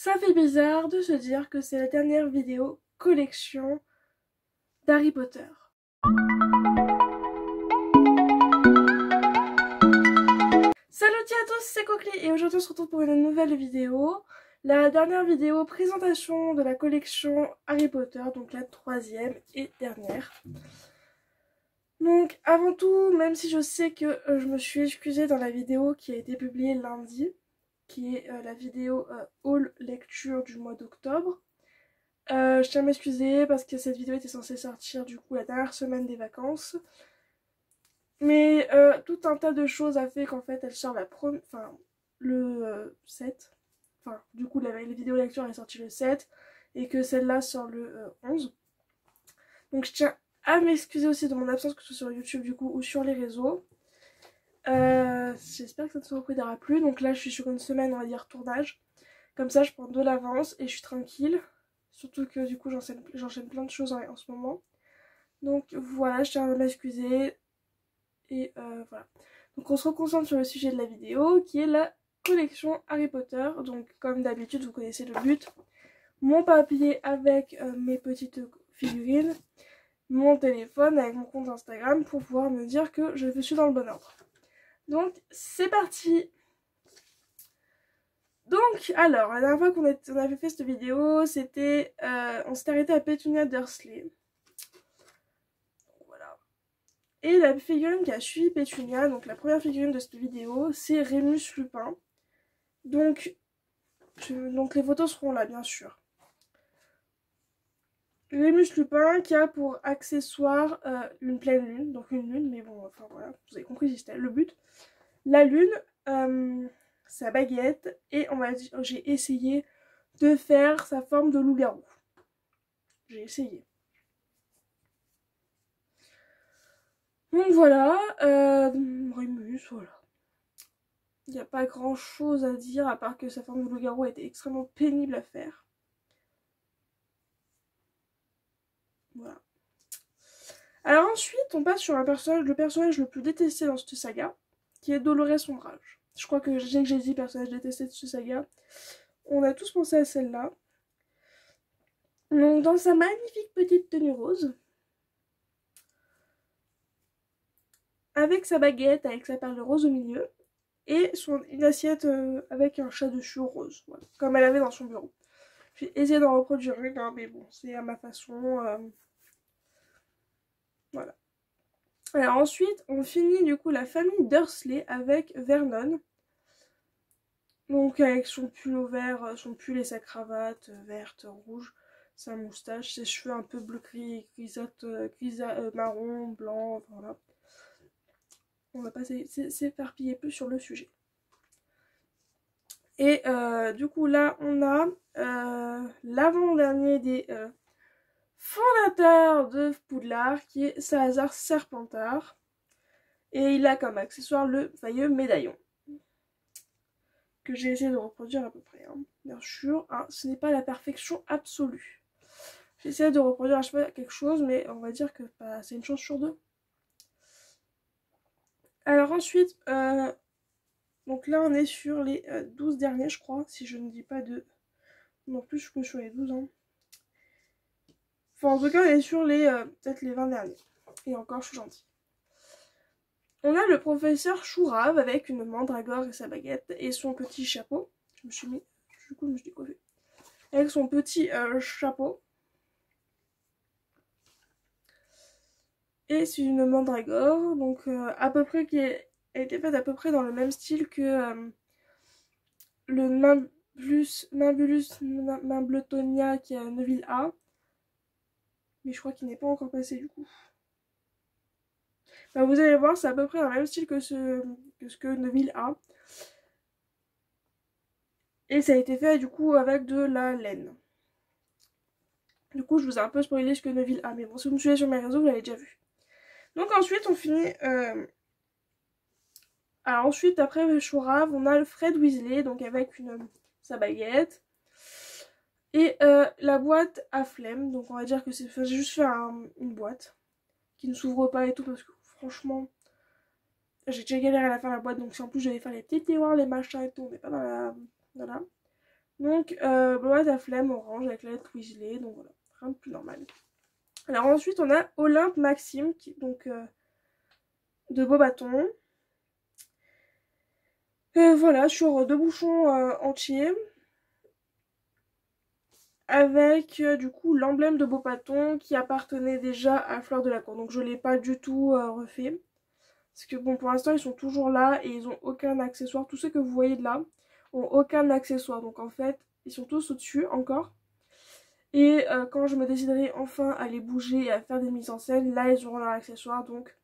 Ça fait bizarre de se dire que c'est la dernière vidéo collection d'Harry Potter. Salut à tous, c'est Coquely et aujourd'hui on se retrouve pour une nouvelle vidéo. La dernière vidéo présentation de la collection Harry Potter, donc la troisième et dernière. Donc avant tout, même si je sais que je me suis excusée dans la vidéo qui a été publiée lundi, qui est la vidéo haul lecture du mois d'octobre, je tiens à m'excuser parce que cette vidéo était censée sortir du coup la dernière semaine des vacances. Mais tout un tas de choses a fait qu'en fait elle sort le 7. Enfin du coup la vidéo lecture est sortie le 7 et que celle-là sort le 11. Donc je tiens à m'excuser aussi de mon absence, que ce soit sur YouTube du coup ou sur les réseaux. J'espère que ça ne se reproduira plus. Donc là je suis sur une semaine on va dire tournage. Comme ça je prends de l'avance et je suis tranquille. Surtout que du coup j'enchaîne plein de choses en ce moment. Donc voilà, je tiens à m'excuser. Et voilà. Donc on se reconcentre sur le sujet de la vidéo qui est la collection Harry Potter. Donc comme d'habitude vous connaissez le but. Mon papier avec mes petites figurines. Mon téléphone avec mon compte Instagram pour pouvoir me dire que je suis dans le bon ordre. Donc c'est parti. Donc alors la dernière fois qu'on avait fait cette vidéo c'était on s'était arrêté à Pétunia Dursley. Voilà. Et la figurine qui a suivi Pétunia, donc la première figurine de cette vidéo, c'est Rémus Lupin. Donc les photos seront là bien sûr. Rémus Lupin qui a pour accessoire une pleine lune, donc une lune, mais bon, enfin voilà, vous avez compris c'était le but. La lune, sa baguette, et on va dire, j'ai essayé de faire sa forme de loup-garou. J'ai essayé. Donc voilà, Rémus, voilà. Il n'y a pas grand chose à dire à part que sa forme de loup-garou a été extrêmement pénible à faire. Voilà. Alors ensuite, on passe sur le personnage le plus détesté dans cette saga, qui est Dolores Umbridge. Je crois que dès que j'ai dit personnage détesté de cette saga, on a tous pensé à celle-là. Donc dans sa magnifique petite tenue rose, avec sa baguette, avec sa perle rose au milieu, et une assiette avec un chat dessus rose, voilà, comme elle avait dans son bureau. J'ai essayé d'en reproduire une, hein, mais bon, c'est à ma façon. Voilà. Alors ensuite, on finit du coup la famille Dursley avec Vernon. Donc avec son pull au vert, son pull et sa cravate verte, rouge, sa moustache, ses cheveux un peu bleu grisote, marron, blanc, voilà. On va pas s'éparpiller plus sur le sujet. Et du coup là on a l'avant-dernier des fondateur de Poudlard qui est Salazar Serpentard, et il a comme accessoire le fameux médaillon que j'ai essayé de reproduire à peu près, hein. Bien sûr, hein, ce n'est pas la perfection absolue. J'essaie de reproduire à chaque fois quelque chose, mais on va dire que bah, c'est une chance sur deux. Alors ensuite, donc là on est sur les 12 derniers je crois, si je ne dis pas de... Non plus que sur les 12 ans. Enfin en tout cas on est sur les peut-être les 20 derniers. Et encore je suis gentille. On a le professeur Chourave avec une mandragore et sa baguette et son petit chapeau. Je me suis mis... Du coup je me suis décoiffée. Avec son petit chapeau. Et c'est une mandragore, donc à peu près qui a été faite à peu près dans le même style que le Nimbletonia qui est à Neuville A. Mais je crois qu'il n'est pas encore passé du coup. Bah, vous allez voir, c'est à peu près dans le même style que ce que Neuville A. Et ça a été fait du coup avec de la laine. Du coup, je vous ai un peu spoilé ce que Neuville A. Mais bon, si vous me suivez sur mes réseaux, vous l'avez déjà vu. Donc ensuite, on finit... Alors ensuite, après Chourave, on a le Fred Weasley, donc avec sa baguette. Et la boîte à flemme, donc on va dire que j'ai juste fait une boîte qui ne s'ouvre pas et tout, parce que franchement, j'ai déjà galéré à la faire la boîte, donc si en plus j'allais faire les petits tiroirs, les machins et tout, on n'est pas dans la... Voilà. Donc boîte à flemme orange avec la lettre Weasley, donc voilà, rien de plus normal. Alors ensuite on a Olympe Maxime, donc de Beauxbatons. Voilà, sur 2 bouchons entiers. Avec du coup l'emblème de Beauxbatons qui appartenait déjà à Fleur de la Cour. Donc je ne l'ai pas du tout refait. Parce que bon, pour l'instant ils sont toujours là et ils ont aucun accessoire. Tous ceux que vous voyez de là ont aucun accessoire. Donc en fait, ils sont tous au-dessus encore. Et quand je me déciderai enfin à les bouger et à faire des mises en scène, là ils auront leur accessoire. Donc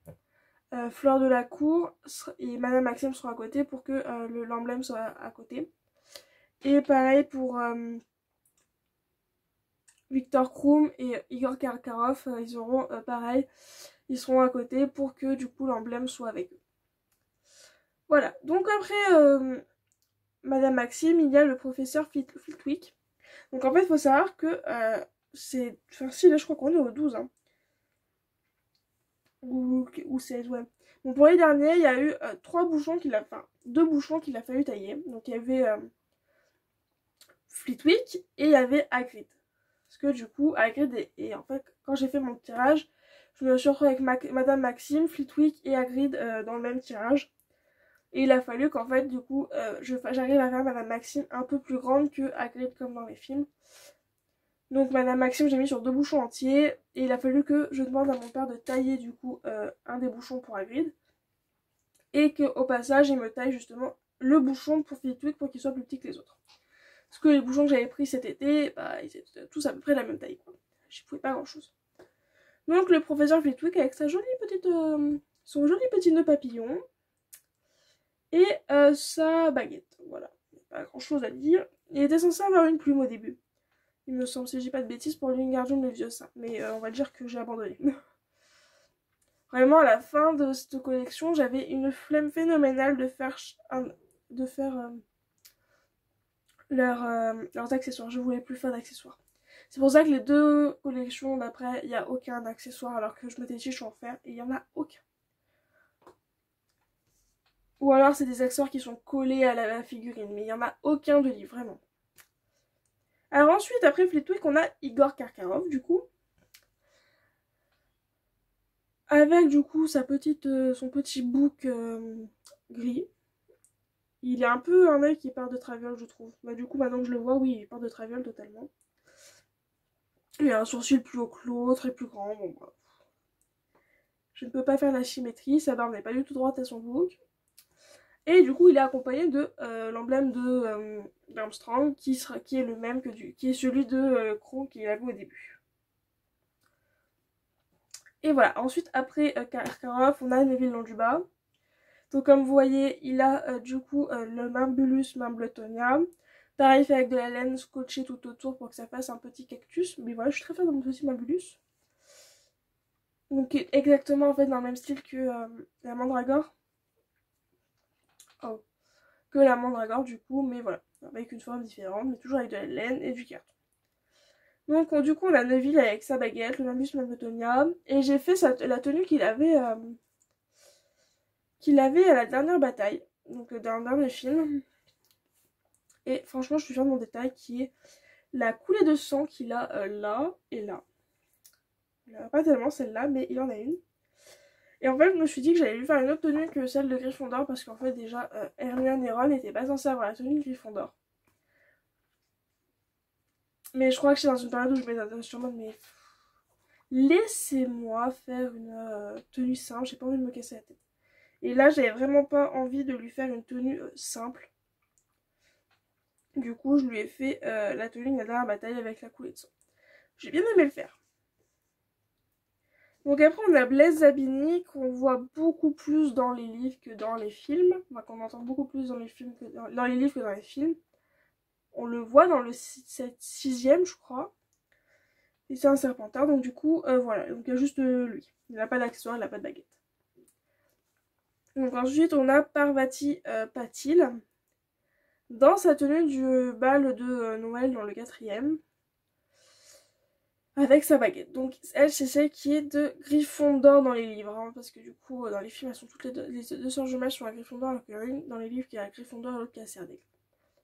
Fleur de la Cour et Madame Maxime seront à côté pour que l'emblème soit à côté. Et pareil pour Victor Krum et Igor Karkaroff, ils auront pareil, ils seront à côté pour que du coup l'emblème soit avec eux. Voilà, donc après Madame Maxime, il y a le professeur Flitwick. Donc en fait, il faut savoir que c'est... Enfin si, là je crois qu'on est au 12, hein. Ou 16, ouais. Bon, pour les derniers, il y a eu 3 bouchons qu'il a... Enfin, 2 bouchons qu'il a fallu tailler. Donc il y avait Flitwick et il y avait Hagrid. Parce que du coup, Hagrid et en fait, quand j'ai fait mon tirage, je me suis retrouvée avec Madame Maxime, Flitwick et Hagrid dans le même tirage. Et il a fallu qu'en fait, du coup, j'arrive à faire Madame Maxime un peu plus grande que Hagrid comme dans les films. Donc Madame Maxime, j'ai mis sur 2 bouchons entiers. Et il a fallu que je demande à mon père de tailler du coup un des bouchons pour Hagrid. Et qu'au passage, il me taille justement le bouchon pour Flitwick pour qu'il soit plus petit que les autres. Parce que les bouchons que j'avais pris cet été, bah, ils étaient tous à peu près de la même taille, quoi. J'y pouvais pas grand chose. Donc le professeur Flitwick avec sa jolie petite, son joli petit nœud papillon et sa baguette. Voilà, pas grand chose à dire. Il était censé avoir une plume au début. Il me semble, si j'ai pas de bêtises, pour Wingardium Leviosa. Mais on va dire que j'ai abandonné. Vraiment, à la fin de cette collection, j'avais une flemme phénoménale de faire, leurs accessoires. Je voulais plus faire d'accessoires. C'est pour ça que les 2 collections d'après, il n'y a aucun accessoire alors que je m'étais dit je vais en faire et il n'y en a aucun. Ou alors c'est des accessoires qui sont collés à la figurine, mais il n'y en a aucun de livre, vraiment. Alors ensuite, après Flitwick, on a Igor Karkaroff, du coup. Avec du coup son petit bouc gris. Il a un peu un œil qui part de traviole, je trouve. Bah du coup, maintenant que je le vois, oui, il part de traviole totalement. Il a un sourcil plus haut que l'autre et plus grand, bon bref. Je ne peux pas faire la symétrie, sa barbe n'est pas du tout droite à son bouc. Et du coup, il est accompagné de l'emblème d'Armstrong qui est le même qui est celui de Kron qu'il avait au début. Et voilà, ensuite après Karkaroff, on a Neville Londubat. Donc comme vous voyez, il a du coup le Mambulus Mambletonia. Pareil, fait avec de la laine scotchée tout autour pour que ça fasse un petit cactus. Mais voilà, je suis très fan de mon petit Mambulus. Donc exactement en fait dans le même style que la Mandragore. Oh. Que la Mandragore du coup, mais voilà, avec une forme différente, mais toujours avec de la laine et du carton. Donc du coup on a Neville avec sa baguette, le Mambus Mambletonia, et j'ai fait la tenue qu'il avait à la dernière bataille, donc dans le dernier film. Et franchement je suis fière de mon détail qui est la coulée de sang qu'il a là et là. Il n'en a pas tellement celle-là, mais il en a une. Et en fait, je me suis dit que j'allais lui faire une autre tenue que celle de Gryffondor parce qu'en fait, déjà, Hermione et Ron n'étaient pas censés avoir la tenue de Gryffondor. Mais je crois que je suis dans une période où je me suis en mode, mais laissez-moi faire une tenue simple, j'ai pas envie de me casser la tête. Et là, j'avais vraiment pas envie de lui faire une tenue simple. Du coup, je lui ai fait la tenue de la dernière bataille avec la coulée de sang. J'ai bien aimé le faire. Donc après, on a Blaise Zabini, qu'on voit beaucoup plus dans les livres que dans les films. Enfin, qu'on entend beaucoup plus dans les films que dans les livres que dans les films. On le voit dans le 6e, je crois. Et c'est un serpentard, donc du coup, voilà. Donc il y a juste lui. Il n'a pas d'accessoire, il n'a pas de baguette. Donc ensuite, on a Parvati Patil. Dans sa tenue du bal de Noël dans le 4e. Avec sa baguette. Donc elle, c'est celle qui est de Gryffondor dans les livres. Hein, parce que du coup, dans les films, elles sont toutes les deux sœurs jumelles sont à Gryffondor, alors qu'il y en a une dans les livres qui est à Gryffondor et l'autre qui est à Serdaigle.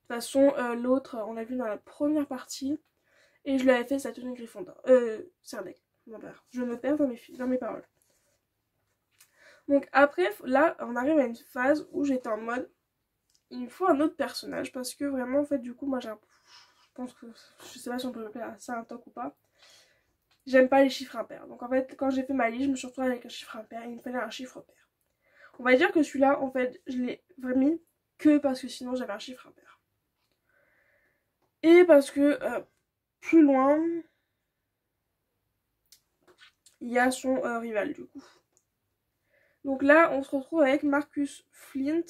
toute façon, l'autre, on l'a vu dans la première partie. Et je lui avais fait sa tenue Gryffondor. Serdaigle. Mon père. Je me perds dans mes paroles. Donc après, là, on arrive à une phase où j'étais en mode, il me faut un autre personnage. Parce que vraiment, en fait, du coup, moi, je pense que, je sais pas si on peut appeler ça un toc ou pas. J'aime pas les chiffres impairs. Donc en fait, quand j'ai fait ma liste, je me suis retrouvée avec un chiffre impair. Il me fallait un chiffre pair. On va dire que celui-là, en fait, je l'ai mis que parce que sinon, j'avais un chiffre impair. Et parce que, plus loin, il y a son rival, du coup. Donc là, on se retrouve avec Marcus Flint,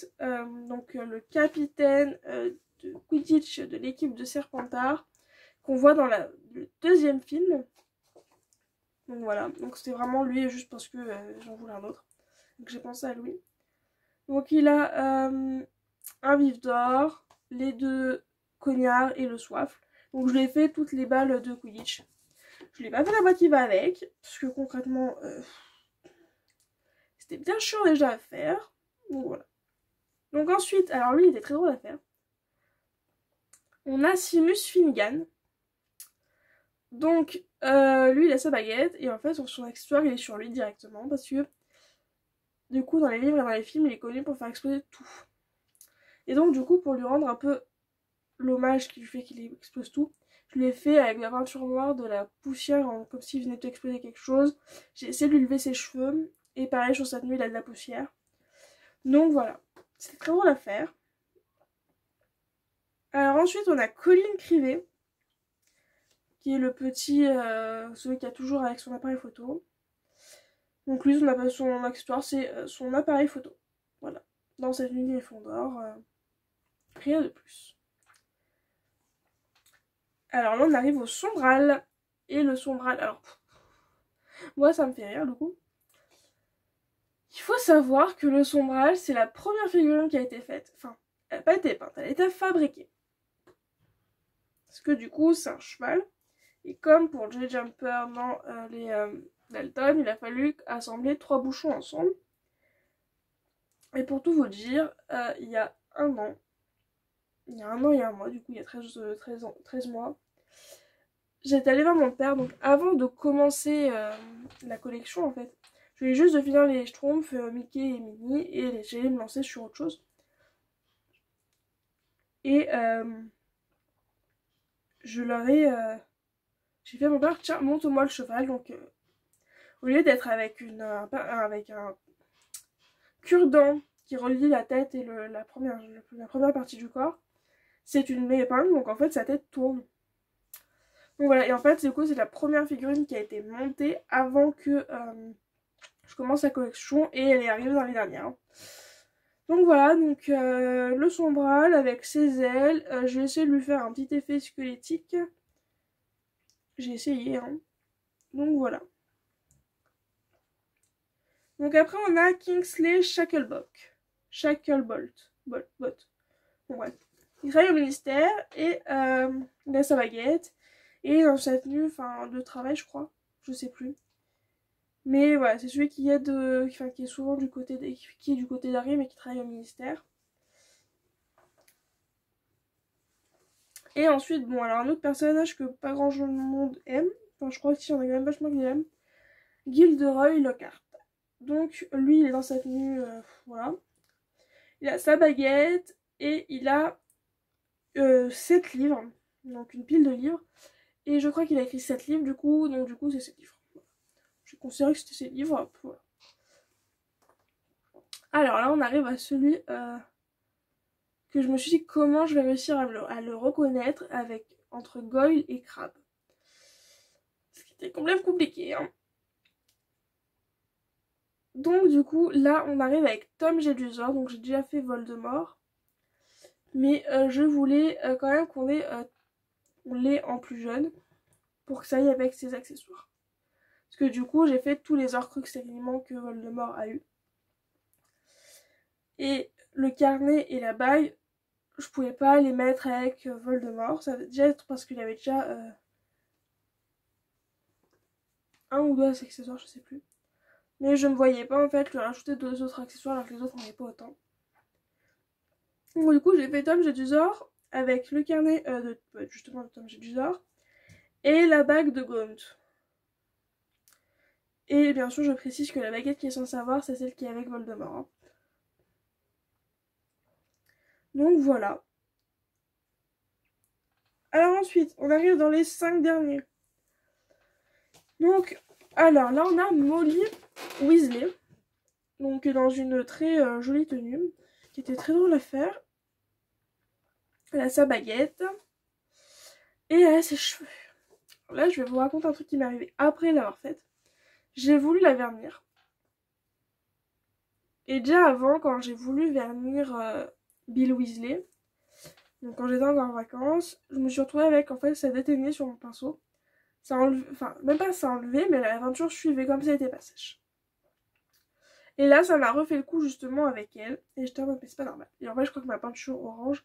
donc le capitaine de Quidditch de l'équipe de Serpentard, qu'on voit dans le deuxième film. Donc voilà, donc c'était vraiment lui juste parce que j'en voulais un autre. Donc j'ai pensé à lui. Donc il a un vif d'or, les 2 cognards et le soif. Donc je lui ai fait toutes les balles de Quidditch. Je lui ai pas fait la boîte qui va avec, parce que concrètement, c'était bien chiant déjà à faire. Donc voilà. Donc ensuite, alors lui il était très drôle à faire. On a Seamus Finnegan. Donc lui il a sa baguette et en fait sur son accessoire il est sur lui directement parce que du coup dans les livres et dans les films il est connu pour faire exploser tout. Et donc du coup pour lui rendre un peu l'hommage qui lui fait qu'il explose tout, je lui ai fait avec la peinture noire de la poussière comme s'il venait d'exploser quelque chose. J'ai essayé de lui lever ses cheveux et pareil sur sa tenue il a de la poussière. Donc voilà, c'était très drôle à faire. Alors ensuite on a Colin Crivet, qui est le petit, celui qui a toujours avec son appareil photo. Donc lui, son accessoire, c'est son appareil photo. Voilà. Dans cette tenue Gryffondor, rien de plus. Alors là, on arrive au sombral. Et le sombral, alors, moi, ça me fait rire, du coup. Il faut savoir que le sombral, c'est la première figurine qui a été faite. Enfin, elle n'a pas été peinte, elle a été fabriquée. Parce que du coup, c'est un cheval. Et comme pour J. Jumper dans les Dalton, il a fallu assembler 3 bouchons ensemble. Et pour tout vous dire, il y a un an et un mois, du coup il y a 13 mois, j'étais allée voir mon père, donc avant de commencer la collection en fait, je voulais juste de finir les Schtroumpfs, Mickey et Minnie, et j'allais me lancer sur autre chose. Et je leur ai... j'ai fait à mon père, tiens, monte-moi le cheval, donc au lieu d'être avec un cure-dent qui relie la tête et la première partie du corps, c'est une épingle, donc en fait sa tête tourne. Donc voilà, et en fait du coup c'est la première figurine qui a été montée avant que je commence la collection et elle est arrivée dans les dernières. Donc voilà, donc le sombral avec ses ailes, j'ai essayé de lui faire un petit effet squelettique. J'ai essayé, hein. Donc voilà. Donc après on a Kingsley Shacklebolt. Bon bref. Il travaille au ministère et il a sa baguette. Et dans sa tenue de travail, je crois. Je sais plus. Mais voilà, c'est celui qui aide, qui est souvent du côté d'Harry, mais qui travaille au ministère. Et ensuite, bon, alors un autre personnage que pas grand monde aime. Enfin, je crois que si, on a quand même vachement qui l'aime. Gilderoy Lockhart. Donc, lui, il est dans sa tenue, voilà. Il a sa baguette et il a 7 livres. Donc, une pile de livres. Et je crois qu'il a écrit 7 livres, du coup, donc du coup, c'est 7 livres. J'ai considéré que c'était 7 livres, voilà. Alors là, on arrive à celui que je me suis dit comment je vais réussir à le reconnaître entre Goyle et Crabbe. Ce qui était quand même compliqué, hein. Donc du coup, là, on arrive avec Tom Jedusor, donc j'ai déjà fait Voldemort. Mais je voulais quand même qu'on l'ait en plus jeune, pour que ça aille avec ses accessoires. Parce que du coup, j'ai fait tous les Horcruxes éléments que Voldemort a eu. Et le carnet et la bague, je pouvais pas les mettre avec Voldemort. Ça devait déjà être parce qu'il y avait déjà un ou 2 accessoires, je sais plus. Mais je me voyais pas en fait lui rajouter 2 autres accessoires alors que les autres n'en avaient pas autant. Donc du coup j'ai fait Tom Jedusor avec le carnet justement de Tom Jedusor et la bague de Gaunt. Et bien sûr, je précise que la baguette qui est censée avoir, c'est celle qui est avec Voldemort. Hein. Donc voilà. Alors ensuite, on arrive dans les 5 derniers. Donc, alors là, on a Molly Weasley. Donc dans une très jolie tenue, qui était très drôle à faire. Elle a sa baguette. Et elle a ses cheveux. Là, je vais vous raconter un truc qui m'est arrivé après l'avoir faite. J'ai voulu la vernir. Et déjà avant, quand j'ai voulu vernir Bill Weasley, donc quand j'étais encore en vacances, je me suis retrouvée avec, en fait, ça déteignait sur mon pinceau. Ça enlevait, enfin, même pas ça enlevait, mais l'aventure suivait comme ça, elle était pas sèche. Et là, ça m'a refait le coup justement avec elle. Et j'étais en mode, mais c'est pas normal. Et en fait, je crois que ma peinture orange,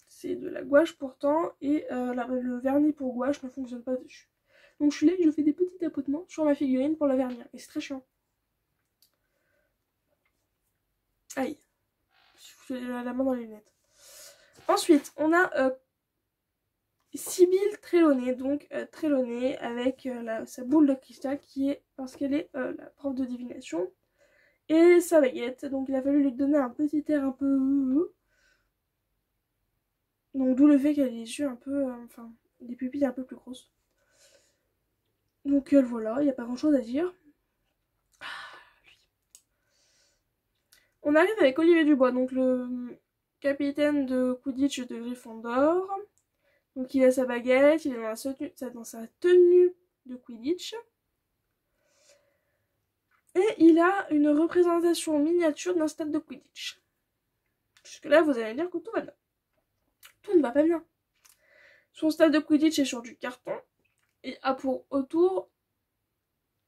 c'est de la gouache pourtant. Et le vernis pour gouache ne fonctionne pas dessus. Donc je suis là et je fais des petits tapotements sur ma figurine pour la vernir. Et c'est très chiant. Aïe. Je fais la main dans les lunettes. Ensuite, on a Sibylle Trelawney. Donc Trelawney avec sa boule de cristal qui est, parce qu'elle est la prof de divination. Et sa baguette. Donc il a fallu lui donner un petit air un peu... Donc d'où le fait qu'elle ait les yeux un peu... enfin, des pupilles un peu plus grosses. Donc voilà, il n'y a pas grand chose à dire. On arrive avec Olivier Dubois, donc le capitaine de Quidditch de Gryffondor. Donc il a sa baguette, il est dans sa tenue de Quidditch. Et il a une représentation miniature d'un stade de Quidditch. Jusque là, vous allez dire que tout va bien. Tout ne va pas bien. Son stade de Quidditch est sur du carton et a pour autour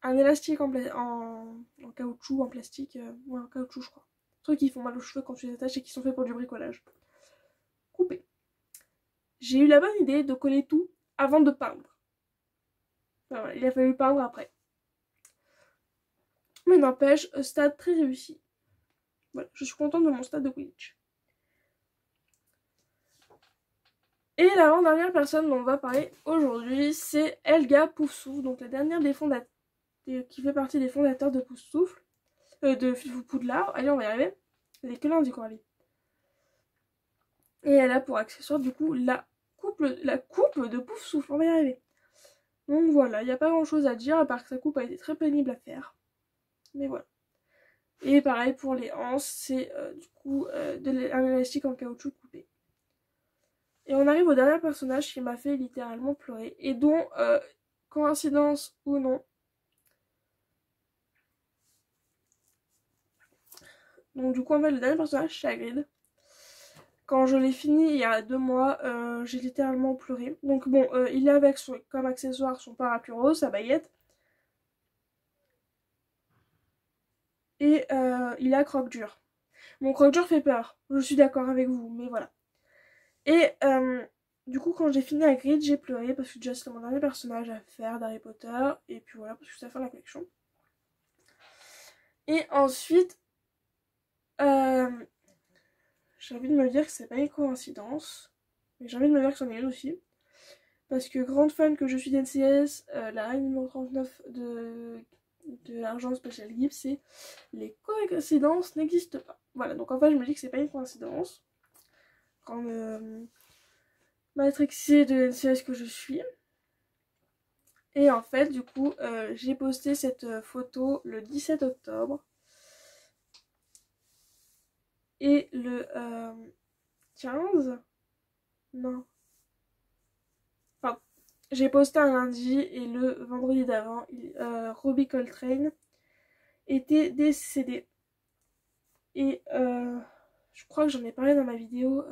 un élastique en caoutchouc, en plastique, ouais, en caoutchouc je crois. Trucs qui font mal aux cheveux quand tu les attaches et qui sont faits pour du bricolage. Coupé. J'ai eu la bonne idée de coller tout avant de peindre. Enfin, voilà, il a fallu peindre après. Mais n'empêche, stade très réussi. Voilà, je suis contente de mon stade de Quidditch. Et l'avant-dernière personne dont on va parler aujourd'hui, c'est Helga Poufsouffle, donc la dernière des fondateurs, qui fait partie des fondateurs de Poufsouffle, de Poudlard. Allez, on va y arriver. Elle est que lundi, Coralie. Et elle a pour accessoire, du coup, la coupe de Poufsouffle. On va y arriver. Donc voilà, il n'y a pas grand chose à dire, à part que sa coupe a été très pénible à faire. Mais voilà. Et pareil pour les anses, c'est du coup un élastique en caoutchouc coupé. Et on arrive au dernier personnage qui m'a fait littéralement pleurer. Et dont, coïncidence ou non, donc du coup en fait le dernier personnage c'est Hagrid. Quand je l'ai fini il y a 2 mois, j'ai littéralement pleuré. Donc bon, il est avec comme accessoire son parapluie rose, sa baguette. Et il a Croque-Dur. Mon Croque-Dur fait peur, je suis d'accord avec vous, mais voilà. Et du coup quand j'ai fini Hagrid, j'ai pleuré parce que déjà c'était mon dernier personnage à faire d'Harry Potter. Et puis voilà, parce que c'est la fin de la collection. Et ensuite, j'ai envie de me dire que c'est pas une coïncidence, mais j'ai envie de me dire que c'en est une aussi. Parce que grande fan que je suis d'NCS, la règle numéro 39 de l'argent Special Gift, c'est les coïncidences n'existent pas. Voilà, donc en fait je me dis que c'est pas une coïncidence. Quand matrixée de NCS que je suis. Et en fait, du coup, j'ai posté cette photo le 17 octobre. Et le 15, non. Enfin, j'ai posté un lundi et le vendredi d'avant, Robbie Coltrane était décédé. Et je crois que j'en ai parlé dans ma vidéo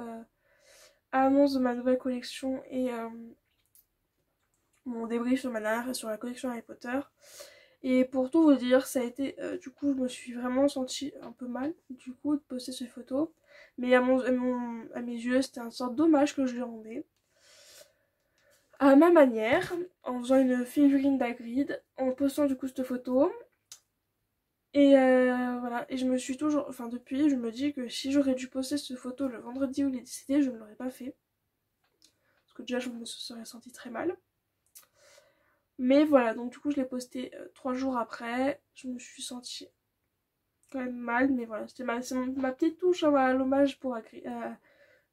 annonce de ma nouvelle collection et mon débrief sur la collection Harry Potter. Et pour tout vous dire, ça a été, du coup, je me suis vraiment sentie un peu mal, du coup, de poster ces photos. Mais à mes yeux, c'était une sorte d'hommage que je lui rendais. À ma manière, en faisant une figurine d'Hagrid, en postant du coup cette photo. Et voilà, et je me suis toujours, enfin depuis, je me dis que si j'aurais dû poster cette photo le vendredi où il est décédé, je ne l'aurais pas fait. Parce que déjà, je me serais sentie très mal. Mais voilà, donc du coup, je l'ai posté 3 jours après. Je me suis sentie quand même mal, mais voilà, c'était ma petite touche à l'hommage pour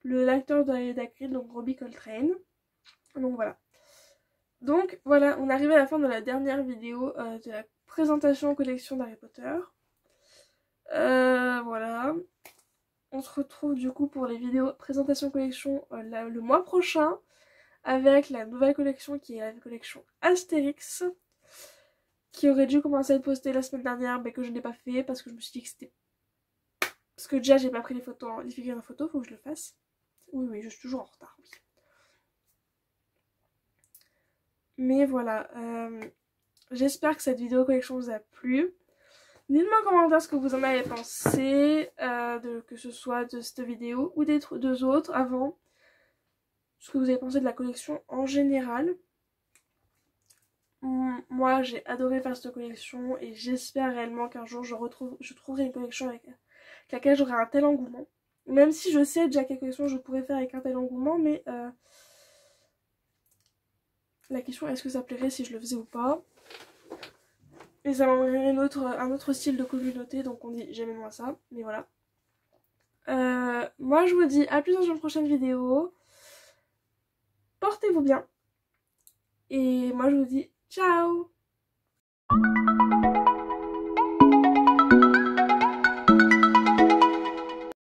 l'acteur d'Agrid, donc Robbie Coltrane. Donc voilà. Donc voilà, on arrive à la fin de la dernière vidéo de la présentation collection d'Harry Potter. Voilà. On se retrouve du coup pour les vidéos présentation collection le mois prochain avec la nouvelle collection qui est la collection Astérix, qui aurait dû commencer à être postée la semaine dernière mais que je n'ai pas fait parce que je me suis dit que c'était... Parce que déjà j'ai pas pris les photos, les figurines en photo, faut que je le fasse. Oui, je suis toujours en retard, oui. Mais voilà, j'espère que cette vidéo collection vous a plu. Dites-moi en commentaire ce que vous en avez pensé, que ce soit de cette vidéo ou des deux autres avant. Ce que vous avez pensé de la collection en général. Moi j'ai adoré faire cette collection et j'espère réellement qu'un jour je trouverai une collection avec laquelle j'aurai un tel engouement. Même si je sais déjà quelle collection je pourrais faire avec un tel engouement, mais la question est-ce que ça plairait si je le faisais ou pas. Et ça m'enverrait un autre style de communauté, donc on dit jamais moins ça, mais voilà. Moi je vous dis à plus dans une prochaine vidéo. Portez-vous bien. Et moi je vous dis ciao.